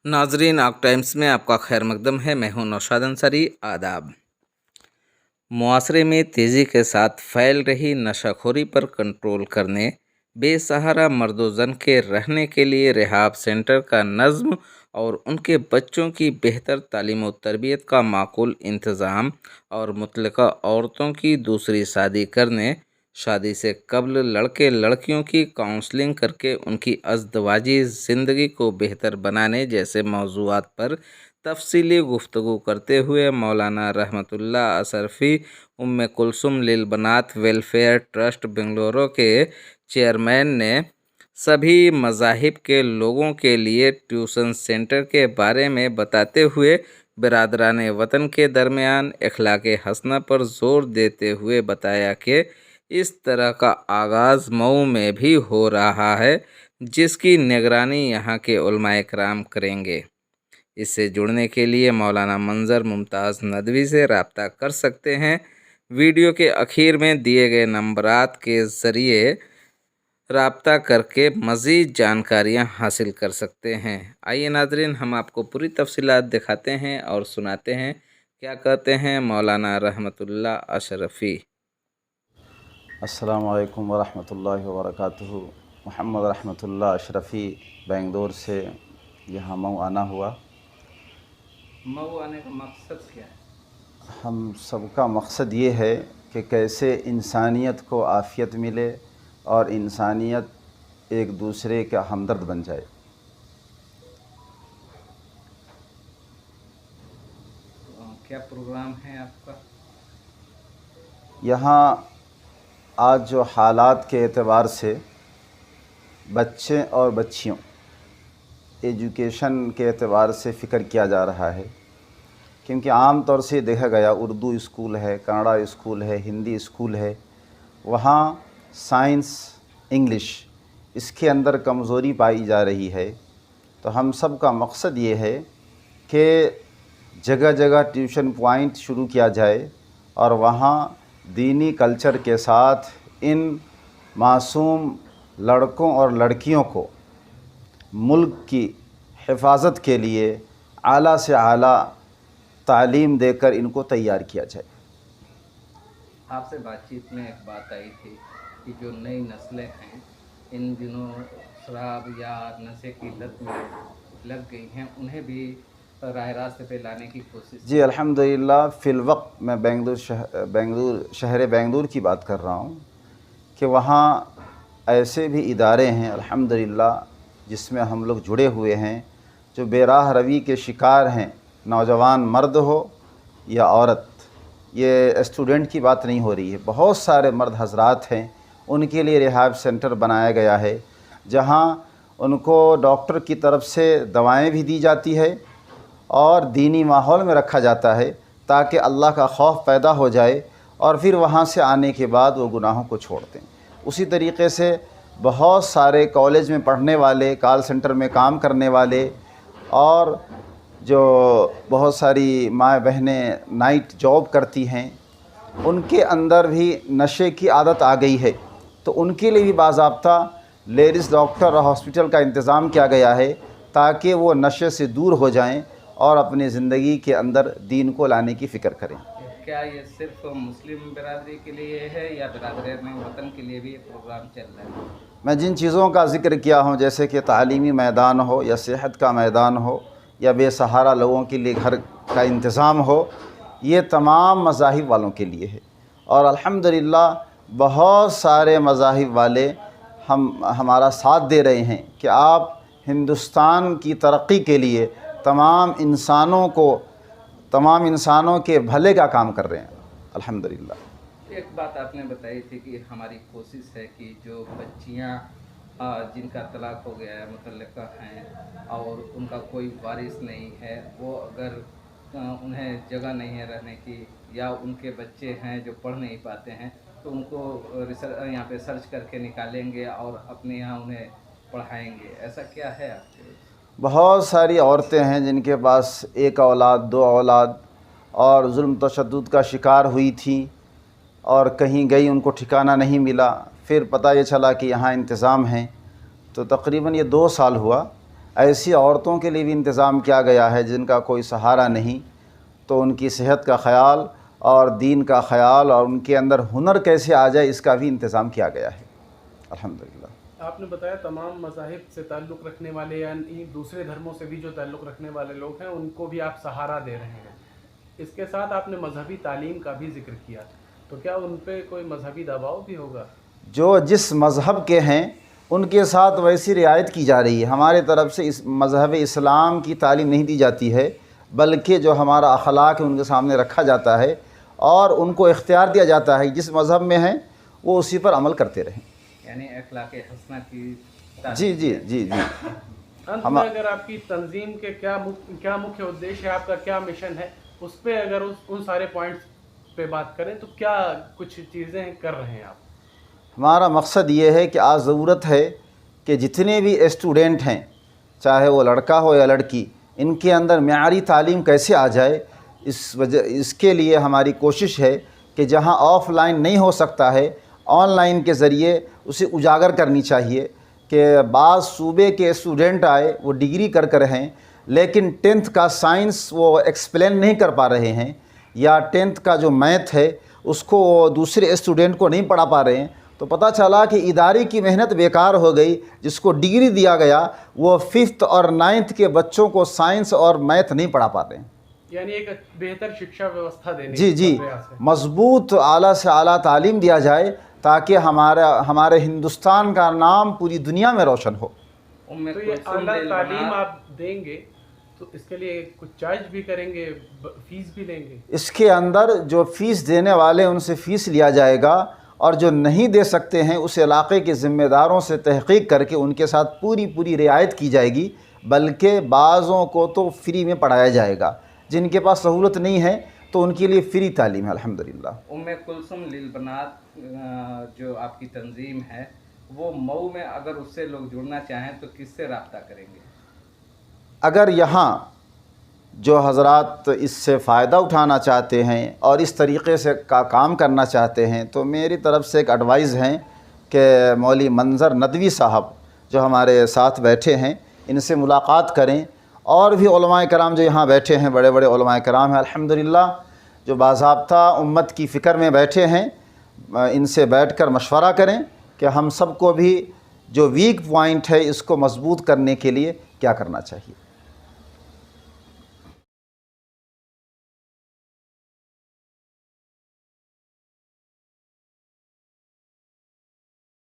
नाजरीन आप टाइम्स में आपका खैर मकदम है। मैं हूं नौशाद अंसारी। आदाब। मुआशरे में तेज़ी के साथ फैल रही नशाखोरी पर कंट्रोल करने, बेसहारा मर्दोजन के रहने के लिए रिहाब सेंटर का नज़्म और उनके बच्चों की बेहतर तालीम व तरबियत का माकूल इंतज़ाम और मुतल्लिका औरतों की दूसरी शादी करने, शादी से कब्ल लड़के लड़कियों की काउंसलिंग करके उनकी अज़दवाजी ज़िंदगी को बेहतर बनाने जैसे मौज़ूआत पर तफसीली गुफ्तगू करते हुए मौलाना रहमतुल्लाह अशरफी उम्मे कुलसुम लिल बनात वेलफेयर ट्रस्ट बेंगलुरु के चेयरमैन ने सभी मज़ाहिब के लोगों के लिए ट्यूशन सेंटर के बारे में बताते हुए बिरादरान वतन के दरमियान अखलाक हसना पर ज़ोर देते हुए बताया कि इस तरह का आगाज़ मऊ में भी हो रहा है, जिसकी निगरानी यहाँ के उलमाए कराम करेंगे। इससे जुड़ने के लिए मौलाना मंजर मुमताज़ नदवी से रब्ता कर सकते हैं। वीडियो के आखिर में दिए गए नंबरात के ज़रिए रब्ता करके मज़ीद जानकारियाँ हासिल कर सकते हैं। आइए नाज़रीन, हम आपको पूरी तफसीलात दिखाते हैं और सुनाते हैं क्या कहते हैं मौलाना रहमतुल्लाह अशरफी। अस्सलामु अलैकुम वरहमतुल्लाहि वबरकातुहू। मोहम्मद रहमतुल्लाह अशरफ़ी बेंगलोर से यहाँ मऊ आना हुआ। मऊ आने का मकसद क्या है? हम सबका मकसद ये है कि कैसे इंसानियत को आफ़ियत मिले और इंसानियत एक दूसरे का हमदर्द बन जाए। क्या प्रोग्राम है आपका यहाँ? आज जो हालात के एतबार से बच्चे और बच्चियों एजुकेशन के एतबार से फ़िक्र किया जा रहा है, क्योंकि आम तौर से देखा गया उर्दू स्कूल है, कन्नड़ा स्कूल है, हिंदी स्कूल है, वहाँ साइंस इंग्लिश इसके अंदर कमज़ोरी पाई जा रही है। तो हम सब का मकसद ये है कि जगह जगह ट्यूशन पॉइंट शुरू किया जाए और वहाँ दीनी कल्चर के साथ इन मासूम लड़कों और लड़कियों को मुल्क की हिफाजत के लिए आला से आला तालीम देकर इनको तैयार किया जाए। आपसे बातचीत में एक बात आई थी कि जो नई नस्लें हैं इन दिनों शराब या नशे की लत में लग गई हैं, उन्हें भी राह रास्ते पे लाने की कोशिश। जी अल्हम्दुलिल्लाह, फ़िल वक्त मैं बेंगलुरु शहर बेंगलुरु की बात कर रहा हूँ कि वहाँ ऐसे भी इदारे हैं अल्हम्दुलिल्लाह जिसमें हम लोग जुड़े हुए हैं, जो बेराह रवी के शिकार हैं, नौजवान मर्द हो या औरत। ये स्टूडेंट की बात नहीं हो रही है, बहुत सारे मर्द हजरात हैं, उनके लिए रिहाब सेंटर बनाया गया है जहाँ उनको डॉक्टर की तरफ से दवाएं भी दी जाती है और दीनी माहौल में रखा जाता है ताकि अल्लाह का खौफ पैदा हो जाए और फिर वहाँ से आने के बाद वो गुनाहों को छोड़ दें। उसी तरीक़े से बहुत सारे कॉलेज में पढ़ने वाले, कॉल सेंटर में काम करने वाले और जो बहुत सारी माँ बहनें नाइट जॉब करती हैं, उनके अंदर भी नशे की आदत आ गई है। तो उनके लिए भी बाज़ाब्ता लेडीज़ डॉक्टर और हॉस्पिटल का इंतज़ाम किया गया है ताकि वो नशे से दूर हो जाएं और अपनी ज़िंदगी के अंदर दीन को लाने की फ़िक्र करें। क्या ये सिर्फ मुस्लिम बिरादरी के लिए है या बिरादरान वतन के लिए भी ये प्रोग्राम चल रहा है? मैं जिन चीज़ों का ज़िक्र किया हूँ, जैसे कि तालीमी मैदान हो या सेहत का मैदान हो या बेसहारा लोगों के लिए घर का इंतज़ाम हो, ये तमाम मज़ाहिब वालों के लिए है। और अल्हम्दुलिल्लाह बहुत सारे मज़ाहिब वाले हमारा साथ दे रहे हैं कि आप हिंदुस्तान की तरक्की के लिए तमाम इंसानों के भले का काम कर रहे हैं अल्हम्दुलिल्लाह। एक बात आपने बताई थी कि हमारी कोशिश है कि जो बच्चियां जिनका तलाक हो गया है, मुतल्लिका हैं और उनका कोई वारिस नहीं है, वो अगर उन्हें जगह नहीं है रहने की या उनके बच्चे हैं जो पढ़ नहीं पाते हैं, तो उनको यहाँ पे सर्च करके निकालेंगे और अपने यहाँ उन्हें पढ़ाएंगे। ऐसा क्या है आपके? बहुत सारी औरतें हैं जिनके पास एक औलाद, दो औलाद और जुल्म तशद्दुद का शिकार हुई थी और कहीं गई, उनको ठिकाना नहीं मिला, फिर पता ये चला कि यहाँ इंतज़ाम है। तो तकरीबन ये 2 साल हुआ ایسی عورتوں کے لیے بھی انتظام کیا گیا ہے جن کا کوئی سہارا نہیں، تو ان کی صحت کا خیال اور دین کا خیال اور ان کے اندر ہنر کیسے آ جائے اس کا بھی انتظام کیا گیا ہے الحمدللہ۔ آپ نے بتایا تمام مذاہب سے تعلق رکھنے والے یا دوسرے دھرموں سے بھی جو تعلق رکھنے والے لوگ ہیں ان کو بھی آپ سہارا دے رہے ہیں، اس کے ساتھ آپ نے مذہبی تعلیم کا بھی ذکر کیا، تو کیا ان پہ کوئی مذہبی دباؤ بھی ہوگا؟ جو جس مذہب کے ہیں ان کے ساتھ ویسی رعایت کی جا رہی ہے، ہمارے طرف سے اس مذہب اسلام کی تعلیم نہیں دی جاتی ہے، بلکہ جو ہمارا اخلاق ہے ان کے سامنے رکھا جاتا ہے اور ان کو اختیار دیا جاتا ہے جس مذہب میں ہیں وہ اسی پر عمل کرتے رہیں۔ یعنی اخلاق حسنہ کی جی جی جی جی انت میں اگر آپ کی تنظیم کے کیا مکھیہ ادیش ہے، آپ کا کیا مشن ہے، اس پہ اگر ان سارے پوائنٹس پہ بات کریں تو کیا کچھ چیزیں کر رہے ہیں آپ؟ ہمارا مقصد یہ ہے کہ آج ضرورت ہے کہ جتنے بھی اسٹوڈنٹ ہیں، چاہے وہ لڑکا ہو یا لڑکی، ان کے اندر معیاری تعلیم کیسے آ جائے، اس کے لیے ہماری کوشش ہے کہ جہاں آف لائن نہیں ہو سکتا ہے آن لائن کے ذریعے اسے اجاگر کرنی چاہیے کہ بعض صوبے کے اسٹوڈنٹ آئے وہ ڈگری کر ہیں لیکن 10th کا سائنس وہ ایکسپلین نہیں کر پا رہے ہیں، یا 10th کا جو میتھ ہے اس کو وہ دوسرے اسٹوڈنٹ کو نہیں پڑھا پا رہے ہیں، تو پتہ چلا کہ ادارے کی محنت بیکار ہو گئی، جس کو ڈگری دیا گیا وہ 5th اور 9th کے بچوں کو سائنس اور میتھ نہیں پڑھا پا رہے ہیں۔ یعنی ایک بہتر شکشا ویوستھا دینے جی جی مضبوط اعلیٰ سے اعلیٰ تعلیم دیا جائے تاکہ ہمارے ہندوستان کا نام پوری دنیا میں روشن ہو۔ تو یہ اعلیٰ تعلیم آپ دیں گے تو اس کے لیے کچھ چارج بھی کریں گے، فیس بھی لیں گے؟ اس کے اندر جو فیس دینے والے ان سے فیس لیا جائے گا، اور جو نہیں دے سکتے ہیں اس علاقے کے ذمہ داروں سے تحقیق کر کے ان کے ساتھ پوری رعایت کی جائے گی، بلکہ بعضوں کو تو فری میں پڑھایا جائے گا، جن کے پاس سہولت نہیں ہے تو ان کے لیے فری تعلیم ہے الحمدللہ۔ کلثوم للبنات جو آپ کی تنظیم ہے وہ مئو میں اگر اس سے لوگ جڑنا چاہیں تو کس سے رابطہ کریں گے؟ اگر یہاں جو حضرات اس سے فائدہ اٹھانا چاہتے ہیں اور اس طریقے سے کام کرنا چاہتے ہیں تو میری طرف سے ایک ایڈوائز ہیں کہ مولوی منظر ندوی صاحب جو ہمارے ساتھ بیٹھے ہیں ان سے ملاقات کریں، اور بھی علماء کرام جو یہاں بیٹھے ہیں بڑے علماء کرام ہیں الحمدللہ جو باضابطہ امت کی فکر میں بیٹھے ہیں، ان سے بیٹھ کر مشورہ کریں کہ ہم سب کو بھی جو ویک پوائنٹ ہے اس کو مضبوط کرنے کے لیے کیا کرنا چاہیے۔